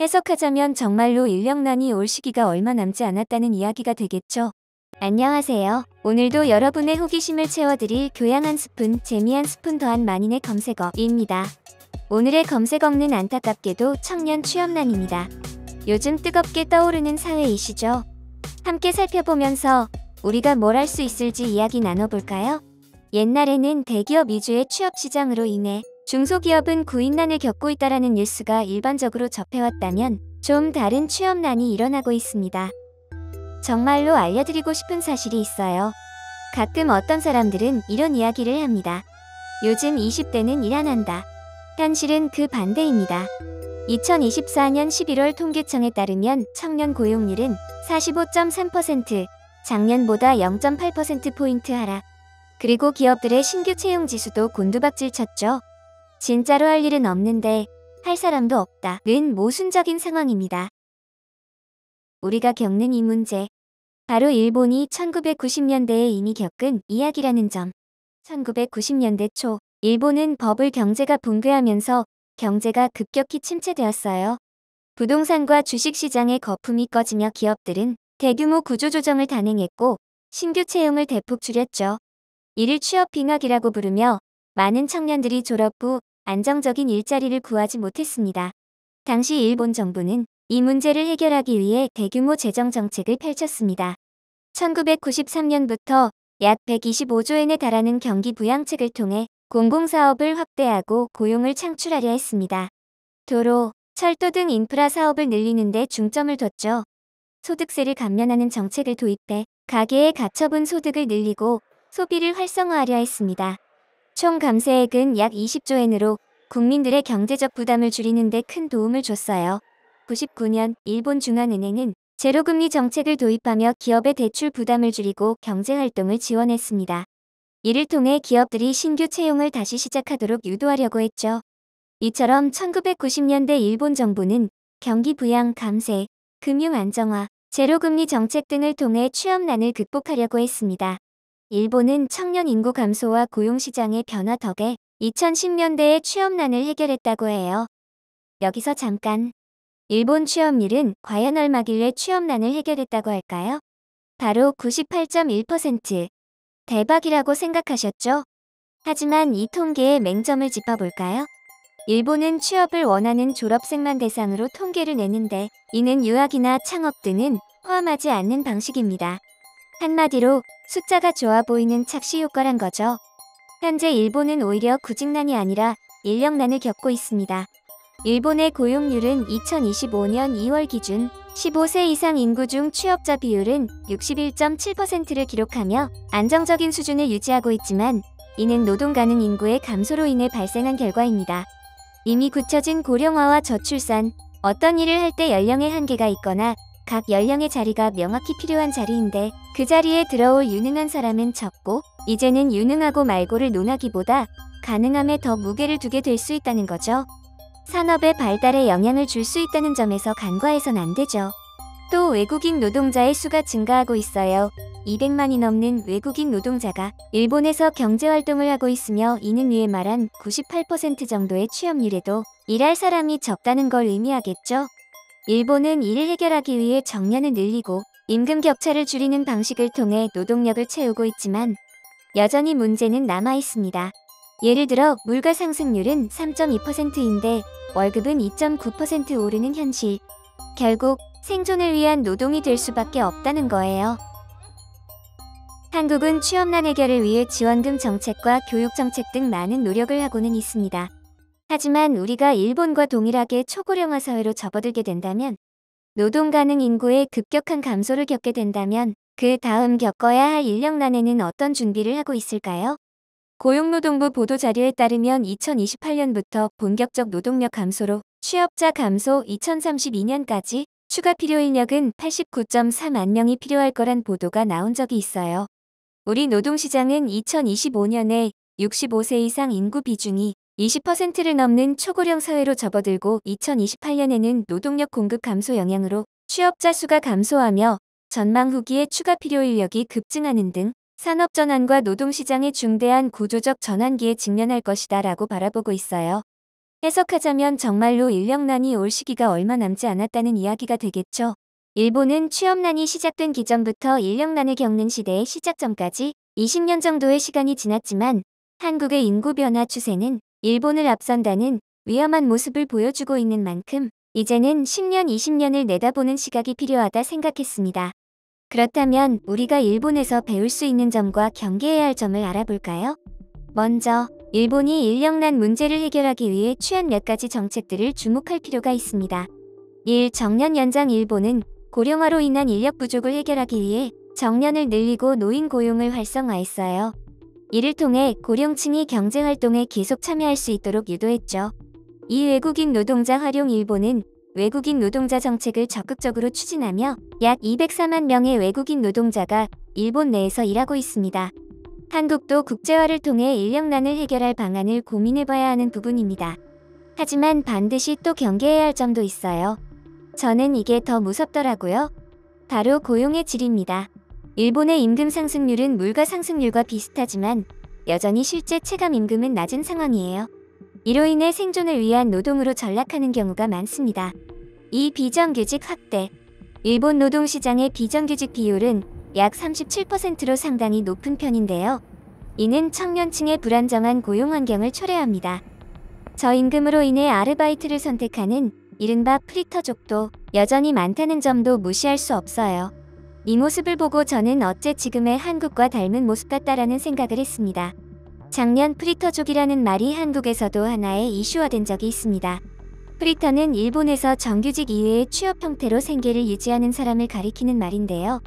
해석하자면 정말로 인력난이 올 시기가 얼마 남지 않았다는 이야기가 되겠죠. 안녕하세요. 오늘도 여러분의 호기심을 채워드릴 교양 한 스푼, 재미 한 스푼 더한 만인의 검색어입니다. 오늘의 검색어는 안타깝게도 청년 취업난입니다. 요즘 뜨겁게 떠오르는 사회 이슈죠. 함께 살펴보면서 우리가 뭘 할 수 있을지 이야기 나눠볼까요? 옛날에는 대기업 위주의 취업시장으로 인해 중소기업은 구인난을 겪고 있다라는 뉴스가 일반적으로 접해왔다면 좀 다른 취업난이 일어나고 있습니다. 정말로 알려드리고 싶은 사실이 있어요. 가끔 어떤 사람들은 이런 이야기를 합니다. 요즘 20대는 일 안 한다. 현실은 그 반대입니다. 2024년 11월 통계청에 따르면 청년 고용률은 45.3%, 작년보다 0.8%포인트 하락. 그리고 기업들의 신규 채용 지수도 곤두박질 쳤죠. 진짜로 할 일은 없는데 할 사람도 없다는 모순적인 상황입니다. 우리가 겪는 이 문제, 바로 일본이 1990년대에 이미 겪은 이야기라는 점. 1990년대 초, 일본은 버블 경제가 붕괴하면서 경제가 급격히 침체되었어요. 부동산과 주식시장의 거품이 꺼지며 기업들은 대규모 구조조정을 단행했고 신규 채용을 대폭 줄였죠. 이를 취업 빙하기라고 부르며 많은 청년들이 졸업 후 안정적인 일자리를 구하지 못했습니다. 당시 일본 정부는 이 문제를 해결하기 위해 대규모 재정 정책을 펼쳤습니다. 1993년부터 약 125조엔에 달하는 경기 부양책을 통해 공공사업을 확대하고 고용을 창출하려 했습니다. 도로, 철도 등 인프라 사업을 늘리는 데 중점을 뒀죠. 소득세를 감면하는 정책을 도입해 가계의 가처분 소득을 늘리고 소비를 활성화하려 했습니다. 총 감세액은 약 20조엔으로 국민들의 경제적 부담을 줄이는 데 큰 도움을 줬어요. 99년 일본 중앙은행은 제로금리 정책을 도입하며 기업의 대출 부담을 줄이고 경제활동을 지원했습니다. 이를 통해 기업들이 신규 채용을 다시 시작하도록 유도하려고 했죠. 이처럼 1990년대 일본 정부는 경기 부양 감세, 금융 안정화, 제로금리 정책 등을 통해 취업난을 극복하려고 했습니다. 일본은 청년 인구 감소와 고용시장의 변화 덕에 2010년대에 취업난을 해결했다고 해요. 여기서 잠깐. 일본 취업률은 과연 얼마길래 취업난을 해결했다고 할까요? 바로 98.1%. 대박이라고 생각하셨죠? 하지만 이 통계의 맹점을 짚어볼까요? 일본은 취업을 원하는 졸업생만 대상으로 통계를 내는데 이는 유학이나 창업 등은 포함하지 않는 방식입니다. 한마디로 숫자가 좋아 보이는 착시 효과란 거죠. 현재 일본은 오히려 구직난이 아니라 인력난을 겪고 있습니다. 일본의 고용률은 2025년 2월 기준 15세 이상 인구 중 취업자 비율은 61.7%를 기록하며 안정적인 수준을 유지하고 있지만 이는 노동 가능 인구의 감소로 인해 발생한 결과입니다. 이미 굳혀진 고령화와 저출산, 어떤 일을 할 때 연령의 한계가 있거나 각 연령의 자리가 명확히 필요한 자리인데 그 자리에 들어올 유능한 사람은 적고 이제는 유능하고 말고를 논하기보다 가능함에 더 무게를 두게 될 수 있다는 거죠. 산업의 발달에 영향을 줄 수 있다는 점에서 간과해선 안 되죠. 또 외국인 노동자의 수가 증가하고 있어요. 200만이 넘는 외국인 노동자가 일본에서 경제활동을 하고 있으며 이는 위에 말한 98% 정도의 취업률에도 일할 사람이 적다는 걸 의미하겠죠. 일본은 이를 해결하기 위해 정년을 늘리고 임금 격차를 줄이는 방식을 통해 노동력을 채우고 있지만 여전히 문제는 남아 있습니다. 예를 들어 물가 상승률은 3.2%인데 월급은 2.9% 오르는 현실. 결국 생존을 위한 노동이 될 수밖에 없다는 거예요. 한국은 취업난 해결을 위해 지원금 정책과 교육 정책 등 많은 노력을 하고는 있습니다. 하지만 우리가 일본과 동일하게 초고령화 사회로 접어들게 된다면, 노동 가능 인구의 급격한 감소를 겪게 된다면 그 다음 겪어야 할 인력난에는 어떤 준비를 하고 있을까요? 고용노동부 보도자료에 따르면 2028년부터 본격적 노동력 감소로 취업자 감소 2032년까지 추가 필요 인력은 89.4만 명이 필요할 거란 보도가 나온 적이 있어요. 우리 노동시장은 2025년에 65세 이상 인구 비중이 20%를 넘는 초고령 사회로 접어들고 2028년에는 노동력 공급 감소 영향으로 취업자 수가 감소하며 전망 후기에 추가 필요 인력이 급증하는 등 산업 전환과 노동시장의 중대한 구조적 전환기에 직면할 것이다 라고 바라보고 있어요. 해석하자면 정말로 인력난이 올 시기가 얼마 남지 않았다는 이야기가 되겠죠. 일본은 취업난이 시작된 기점부터 인력난을 겪는 시대의 시작점까지 20년 정도의 시간이 지났지만 한국의 인구 변화 추세는 일본을 앞선다는 위험한 모습을 보여주고 있는 만큼 이제는 10년, 20년을 내다보는 시각이 필요하다 생각했습니다. 그렇다면 우리가 일본에서 배울 수 있는 점과 경계해야 할 점을 알아볼까요? 먼저 일본이 인력난 문제를 해결하기 위해 취한 몇 가지 정책들을 주목할 필요가 있습니다. 1. 정년 연장. 일본은 고령화로 인한 인력 부족을 해결하기 위해 정년을 늘리고 노인 고용을 활성화했어요. 이를 통해 고령층이 경제활동에 계속 참여할 수 있도록 유도했죠. 2. 외국인 노동자 활용. 일본은 외국인 노동자 정책을 적극적으로 추진하며 약 204만 명의 외국인 노동자가 일본 내에서 일하고 있습니다. 한국도 국제화를 통해 인력난을 해결할 방안을 고민해봐야 하는 부분입니다. 하지만 반드시 또 경계해야 할 점도 있어요. 저는 이게 더 무섭더라고요. 바로 고용의 질입니다. 일본의 임금 상승률은 물가 상승률과 비슷하지만 여전히 실제 체감 임금은 낮은 상황이에요. 이로 인해 생존을 위한 노동으로 전락하는 경우가 많습니다. 2. 비정규직 확대. 일본 노동시장의 비정규직 비율은 약 37%로 상당히 높은 편인데요. 이는 청년층의 불안정한 고용 환경을 초래합니다. 저임금으로 인해 아르바이트를 선택하는 이른바 프리터족도 여전히 많다는 점도 무시할 수 없어요. 이 모습을 보고 저는 어째 지금의 한국과 닮은 모습 같다라는 생각을 했습니다. 작년 프리터족이라는 말이 한국에서도 하나의 이슈화된 적이 있습니다. 프리터는 일본에서 정규직 이외의 취업 형태로 생계를 유지하는 사람을 가리키는 말인데요.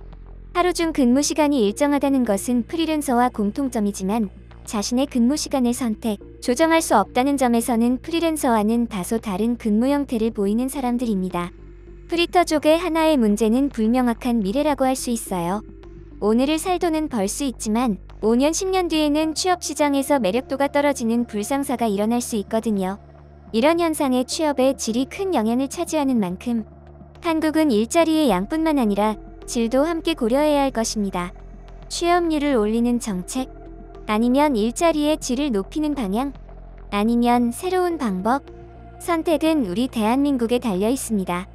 하루 중 근무 시간이 일정하다는 것은 프리랜서와 공통점이지만 자신의 근무 시간을 선택, 조정할 수 없다는 점에서는 프리랜서와는 다소 다른 근무 형태를 보이는 사람들입니다. 프리터족의 하나의 문제는 불명확한 미래라고 할 수 있어요. 오늘을 살 돈은 벌 수 있지만 5년, 10년 뒤에는 취업시장에서 매력도가 떨어지는 불상사가 일어날 수 있거든요. 이런 현상에 취업의 질이 큰 영향을 차지하는 만큼 한국은 일자리의 양뿐만 아니라 질도 함께 고려해야 할 것입니다. 취업률을 올리는 정책, 아니면 일자리의 질을 높이는 방향, 아니면 새로운 방법, 선택은 우리 대한민국에 달려 있습니다.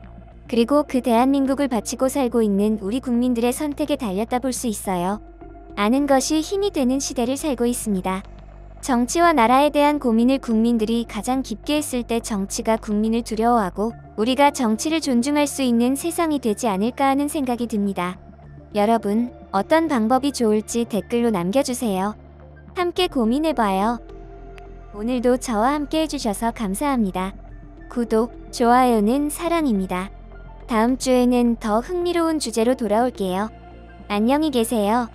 그리고 그 대한민국을 바치고 살고 있는 우리 국민들의 선택에 달렸다 볼 수 있어요. 아는 것이 힘이 되는 시대를 살고 있습니다. 정치와 나라에 대한 고민을 국민들이 가장 깊게 했을 때 정치가 국민을 두려워하고 우리가 정치를 존중할 수 있는 세상이 되지 않을까 하는 생각이 듭니다. 여러분, 어떤 방법이 좋을지 댓글로 남겨주세요. 함께 고민해봐요. 오늘도 저와 함께 해주셔서 감사합니다. 구독, 좋아요는 사랑입니다. 다음 주에는 더 흥미로운 주제로 돌아올게요. 안녕히 계세요.